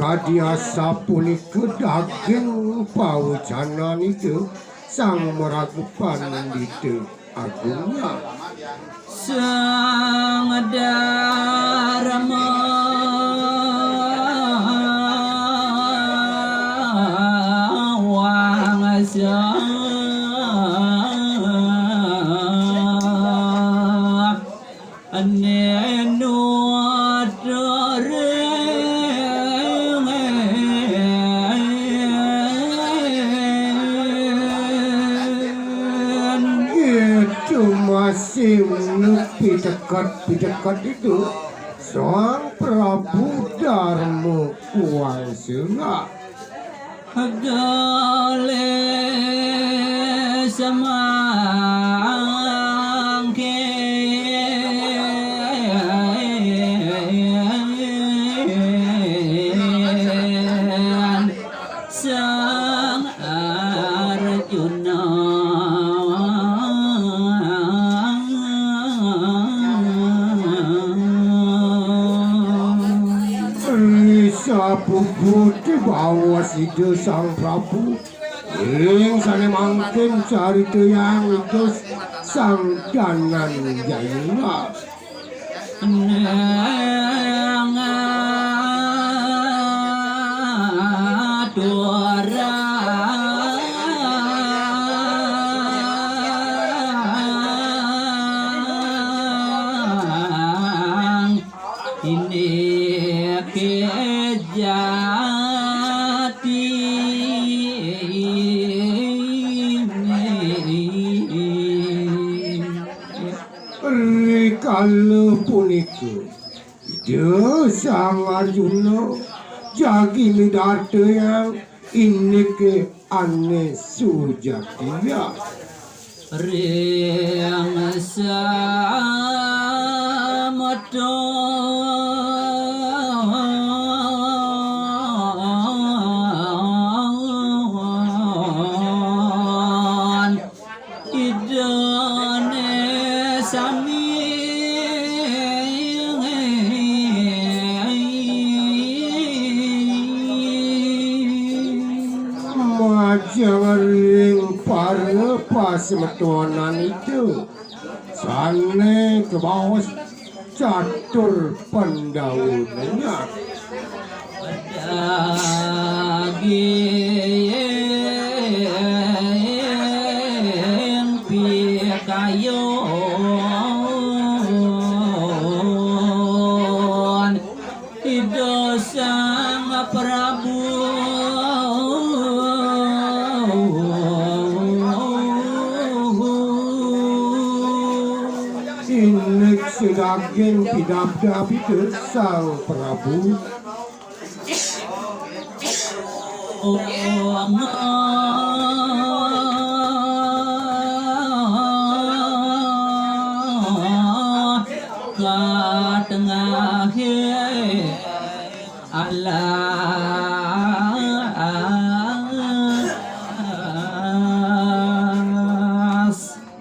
Kadiasa punika daging paucanan itu sang meragupan itu agungnya sang Dharma wangsa pidekat itu Sang Prabu Darma Kuwangsena Gale samangke Sang Arjuna Pupuh dibawa sida Sang Prabu ing sane mangken carita yang itu Sang Danan Jayuna Rikala punika dia Sang Arjuna jagi midata yang ini ke ane sujatiya Riang samata Jangan para pas metuanan itu sane ke bawah catur pendahulunya daging pikayon itu Sang Prabu sedaging pidabdab itu Sang Prabu ke tengah alas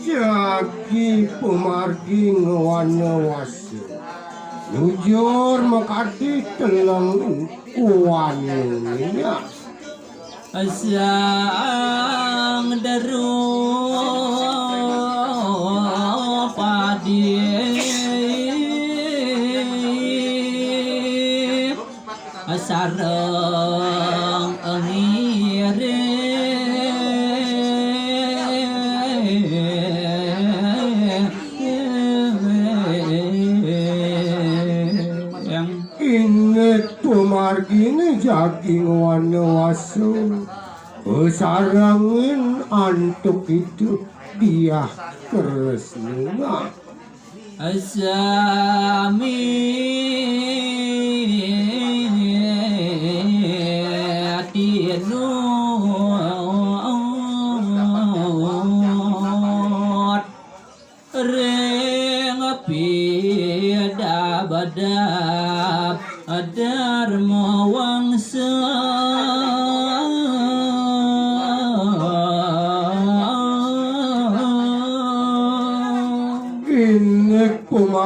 jagi pemargi ngawana-wasi jujur makati telang kuwannya Sang Darupadi sareng ngire inget pemargine jaging wana-wasu sarangin antuk itu dia keresnuna asami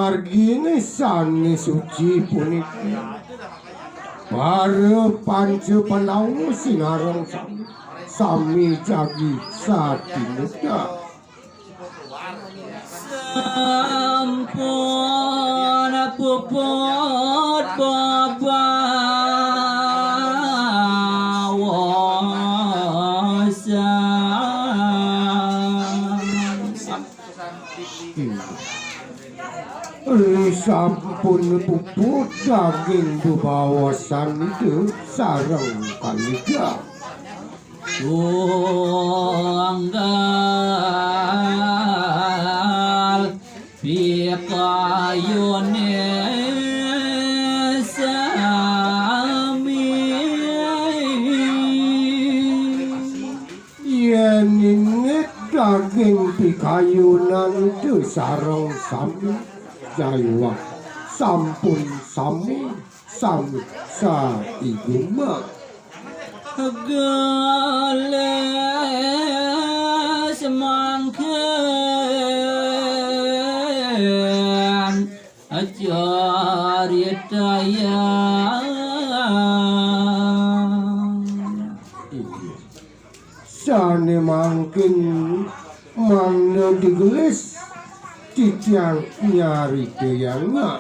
pumargine sane suci punika para panca panawu sinareng sami jagi satineka sampun puput sampun puput daging bebawasan itu sareng kaliga tunggal pikayune sami yen inget daging pikayunan itu sareng sami jaywa sampun sami saiguma geles mangken ajaritaya sane mangkin mangno digelis titiang nyari deyanga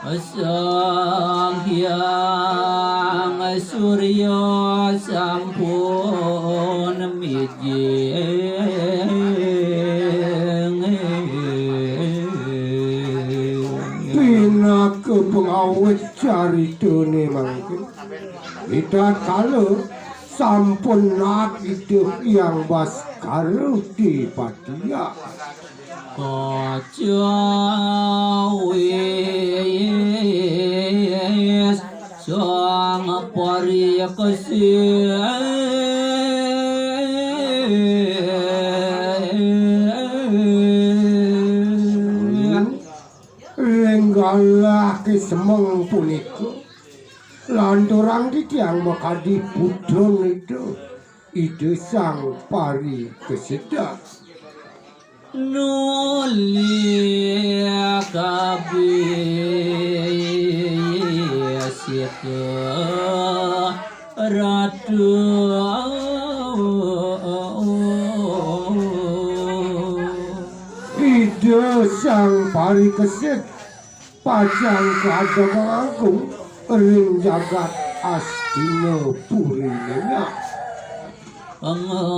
sang hyang surya sampun mijing pinaka pengawet caritane mangkin kita kalau sampun nak hidup yang baskara di Patia kacawis sang parikasih renggalah kesemeng punika lanturang titiang makadi pudrong itu ide sang parikasih nulia kabisika ratu ide sang parikesit pajang kadang agung ring jagat astina purinena ngantosang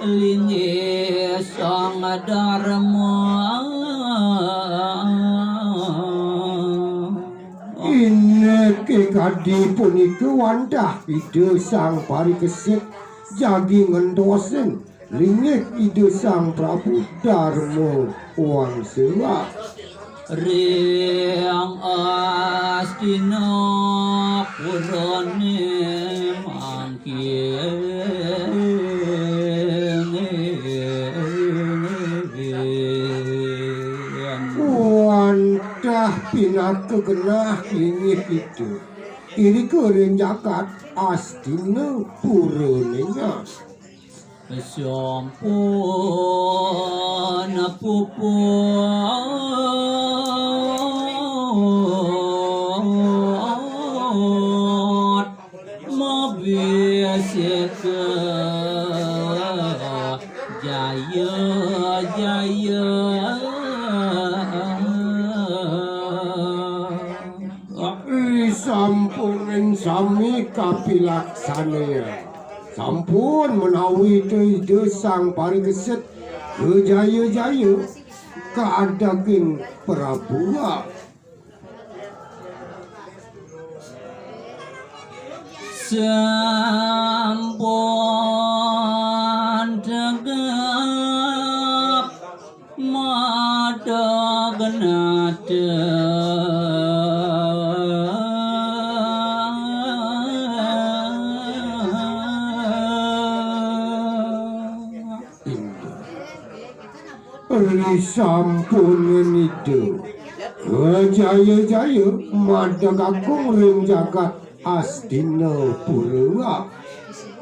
lingi sang dharma ineke kadi punika wandah ide sang parikesit jagi ngentosen lingit ide sang Prabu Dharma Wangsewa Riang astina purane mangkin wantah pinaka genah lingit itu iri kering jagat astina puranenya sampun puput mabisika jaya sampun sami kapilaksanaya sampun menawi ide sang parikesit kejaya-jaya keadaging Prabuwa sampun tegap mata genata sampun itu kejaya-jaya madang agung ring jagat astina pura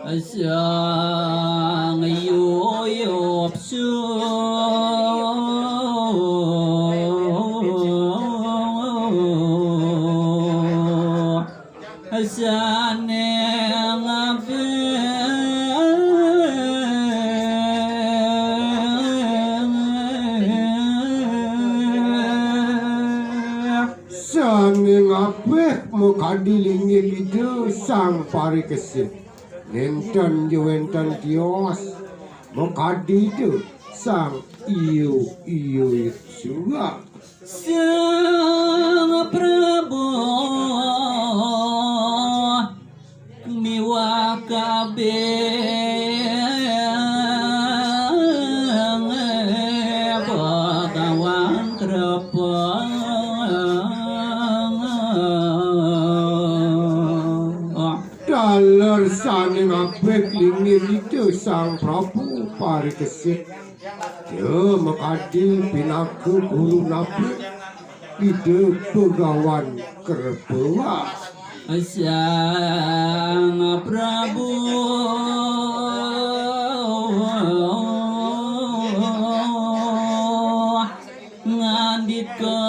sang yuyup su saneng Sanging apeh mukadilingil itu sang parikesit. Nenten juwentan tios mukadi itu sang iyo juga. sang Prabu miwa kabeh bagawan krepeng Dalar saning apeh lingir itu sang Prabu parikesit. Dia mengadi pinaku guru nabi ide pegawan kerbewa. sang Prabu ngandit ke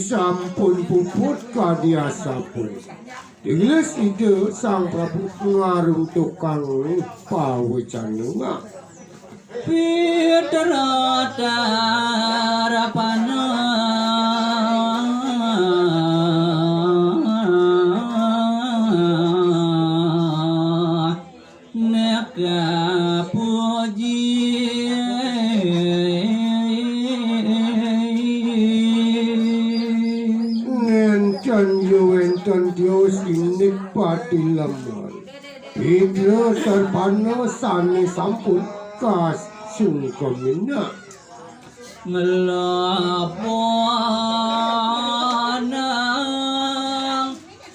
Sampun puput kadiasa pun. Ingles ide sang Prabu ngarung tukang pawecanunga. Pitra darapana neka puji Nenten yuwenten dios inik pati lemon. Pitra terpana sani sampun kas sungkemina. ngelaponang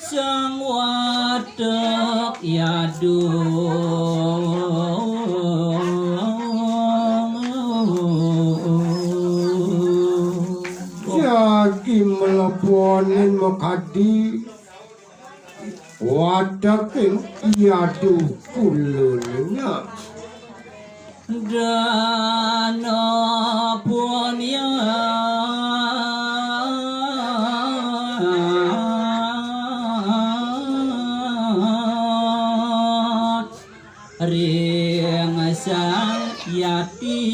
sang wadek yadu Jagi meleponin mekadi wadakin iadu kulunnya. dana punya ring sang yati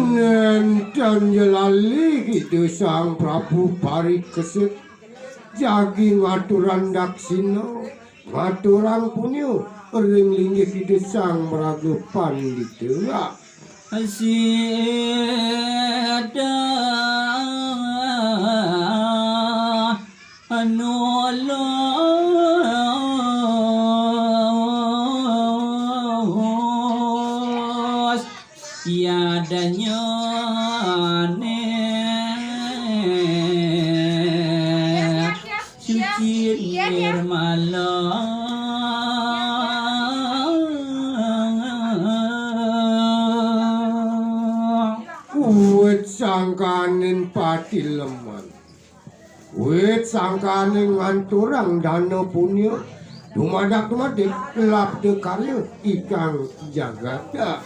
Nenten jelali gitu sang Prabu parikesit. Jagi ngaturan daksina ngaturan punyo ring linggih gitu sang meragu pandita. Asida anolos yadanya suci nirmala Wit sangkanin pati leman. Wit sangkanin nganturang dana punya dumadak-dumadik lap dekarnya ikang jagata.